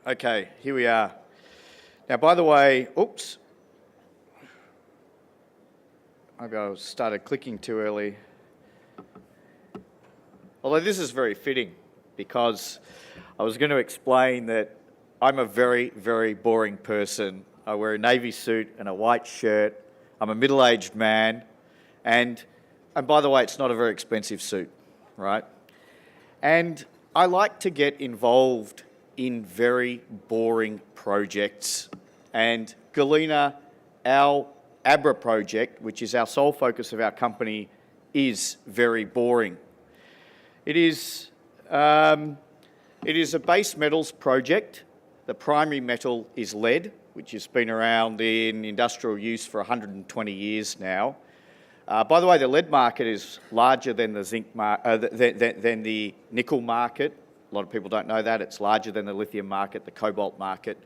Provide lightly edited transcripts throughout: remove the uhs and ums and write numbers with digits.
Okay, here we are. Now, by the way, oops. Maybe I started clicking too early. Although this is very fitting because I was going to explain that I'm a very, very boring person. I wear a navy suit and a white shirt. I'm a middle-aged man. And by the way, it's not a very expensive suit, right? And I like to get involved in very boring projects. And Galena, our Abra project, which is our sole focus of our company, is very boring. It is a base metals project. The primary metal is lead, which has been around in industrial use for 120 years now. By the way, the lead market is larger than the than the nickel market. A lot of people don't know that. It's larger than the lithium market, the cobalt market.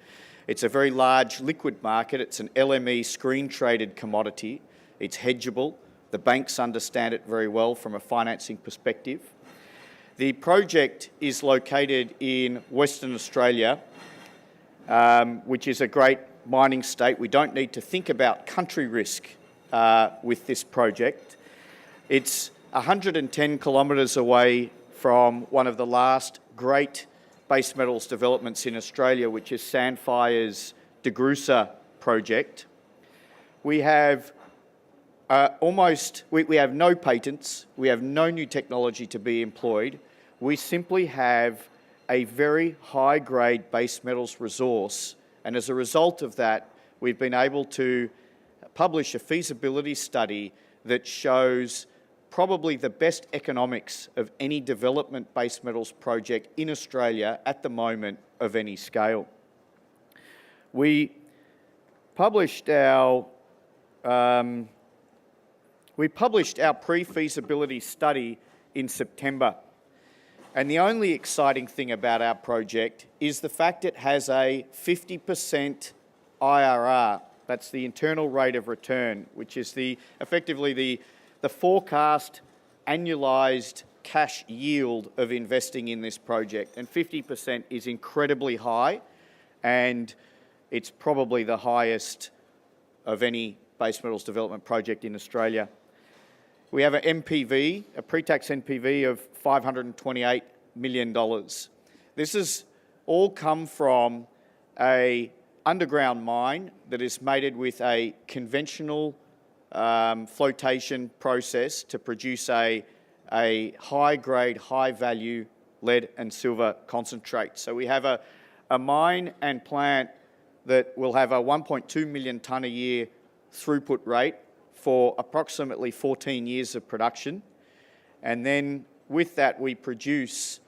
It's a very large liquid market. It's an LME screen-traded commodity. It's hedgeable. The banks understand it very well from a financing perspective. The project is located in Western Australia, which is a great mining state. We don't need to think about country risk with this project. It's 110 kilometres away from one of the last great base metals developments in Australia, which is Sandfire's DeGrussa project. We have we have no patents, we have no new technology to be employed. We simply have a very high-grade base metals resource, and as a result of that, we've been able to publish a feasibility study that shows probably the best economics of any development base metals project in Australia at the moment of any scale. We published our pre-feasibility study in September. And the only exciting thing about our project is the fact it has a 50% IRR. That's the internal rate of return, which is effectively the forecast annualised cash yield of investing in this project. And 50% is incredibly high, and it's probably the highest of any base metals development project in Australia. We have an NPV, a pre-tax NPV of $528 million. This has all come from an underground mine that is mated with a conventional flotation process to produce a high-grade, high-value lead and silver concentrate. So we have a mine and plant that will have a 1.2 million tonne a year throughput rate for approximately 14 years of production. And then with that, we produce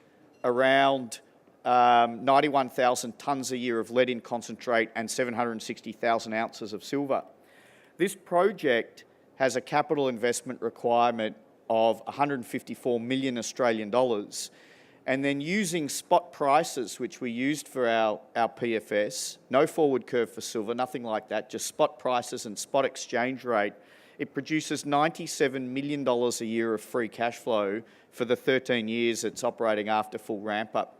around 91,000 tonnes a year of lead in concentrate and 760,000 ounces of silver. This project has a capital investment requirement of 154 million Australian dollars. And then using spot prices, which we used for our PFS, no forward curve for silver, nothing like that, just spot prices and spot exchange rate, it produces $97 million a year of free cash flow for the 13 years it's operating after full ramp up.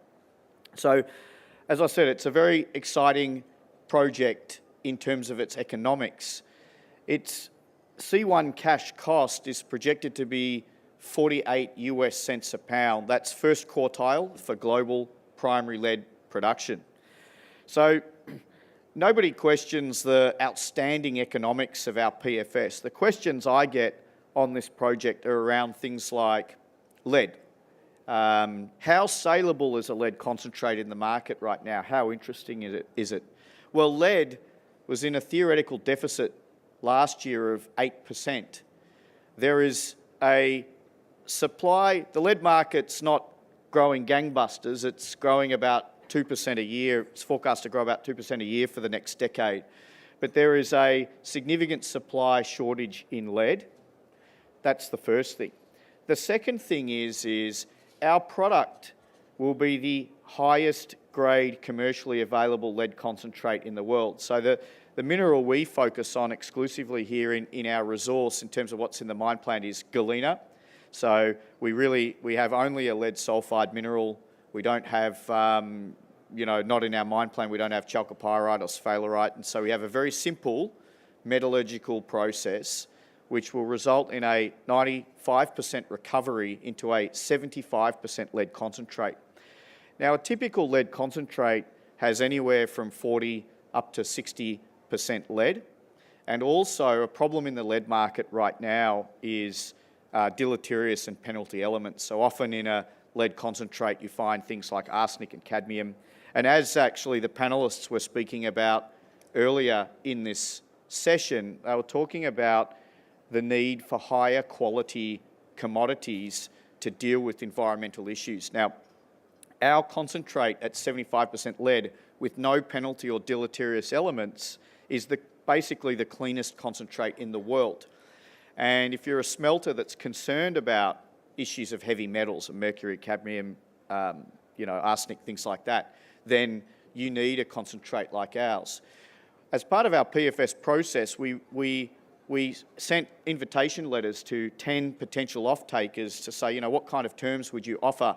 So, as I said, it's a very exciting project in terms of its economics. Its C1 cash cost is projected to be 48 US cents a pound. That's first quartile for global primary lead production. So nobody questions the outstanding economics of our PFS. The questions I get on this project are around things like lead. How saleable is a lead concentrate in the market right now? How interesting is it? Well, lead was in a theoretical deficit last year of 8%. There is a supply, the lead market's not growing gangbusters, it's growing about 2% a year. It's forecast to grow about 2% a year for the next decade. But there is a significant supply shortage in lead. That's the first thing. The second thing is our product will be the highest grade commercially available lead concentrate in the world. So the mineral we focus on exclusively here in our resource in terms of what's in the mine plan is galena. So we have only a lead sulfide mineral. We don't have not in our mine plan, we don't have chalcopyrite or sphalerite, and so we have a very simple metallurgical process which will result in a 95% recovery into a 75% lead concentrate. Now, a typical lead concentrate has anywhere from 40 up to 60% lead, and also a problem in the lead market right now is deleterious and penalty elements. So often in a lead concentrate you find things like arsenic and cadmium, and as actually the panellists were speaking about earlier in this session, they were talking about the need for higher quality commodities to deal with environmental issues. Now, our concentrate at 75% lead with no penalty or deleterious elements is basically the cleanest concentrate in the world. And if you're a smelter that's concerned about issues of heavy metals, and mercury, cadmium, arsenic, things like that, then you need a concentrate like ours. As part of our PFS process, we sent invitation letters to 10 potential off-takers to say, what kind of terms would you offer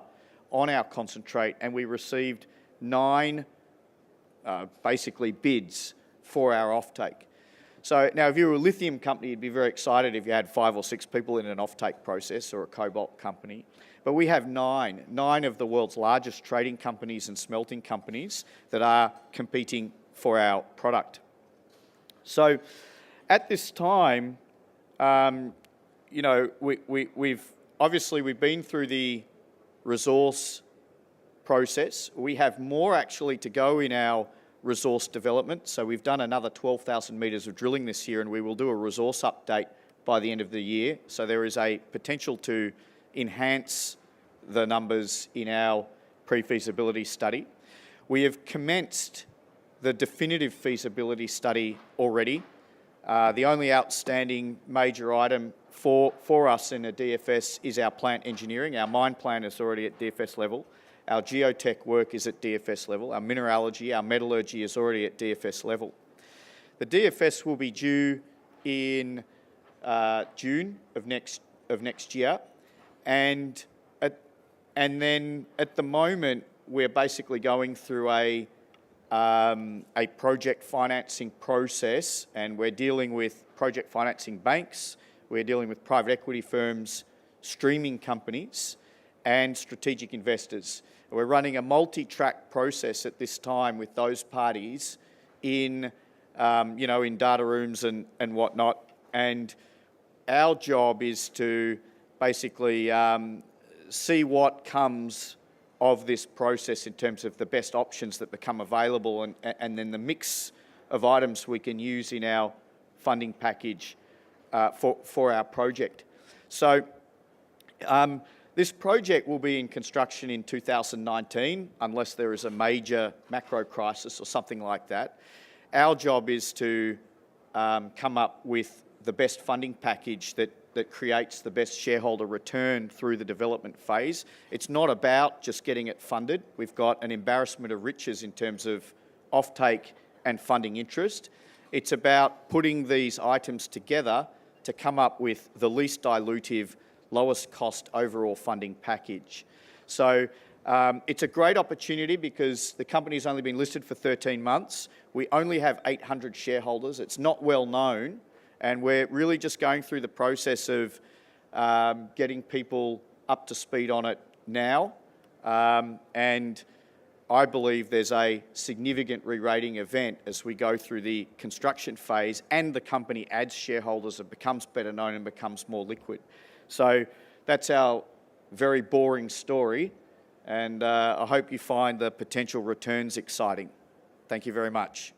on our concentrate? And we received 9 basically bids for our offtake. So now if you were a lithium company, you'd be very excited if you had 5 or 6 people in an offtake process, or a cobalt company. But we have 9 of the world's largest trading companies and smelting companies that are competing for our product. So at this time, we've been through the resource process. We have more actually to go in our resource development. So we've done another 12,000 metres of drilling this year, and we will do a resource update by the end of the year. So there is a potential to enhance the numbers in our pre-feasibility study. We have commenced the definitive feasibility study already. The only outstanding major item for us in a DFS is our plant engineering. Our mine plan is already at DFS level. Our geotech work is at DFS level. Our mineralogy, our metallurgy is already at DFS level. The DFS will be due in June of next year, and then at the moment we're basically going through a project financing process, and we're dealing with project financing banks, we're dealing with private equity firms, streaming companies, and strategic investors. We're running a multi-track process at this time with those parties in data rooms and whatnot. And our job is to basically see what comes of this process in terms of the best options that become available, and then the mix of items we can use in our funding package for our project. So this project will be in construction in 2019, unless there is a major macro crisis or something like that. Our job is to come up with the best funding package that creates the best shareholder return through the development phase. It's not about just getting it funded. We've got an embarrassment of riches in terms of offtake and funding interest. It's about putting these items together to come up with the least dilutive, lowest cost overall funding package. So it's a great opportunity because the company's only been listed for 13 months. We only have 800 shareholders. It's not well known, and we're really just going through the process of getting people up to speed on it now. And I believe there's a significant re-rating event as we go through the construction phase and the company adds shareholders and becomes better known and becomes more liquid. So that's our very boring story, and I hope you find the potential returns exciting. Thank you very much.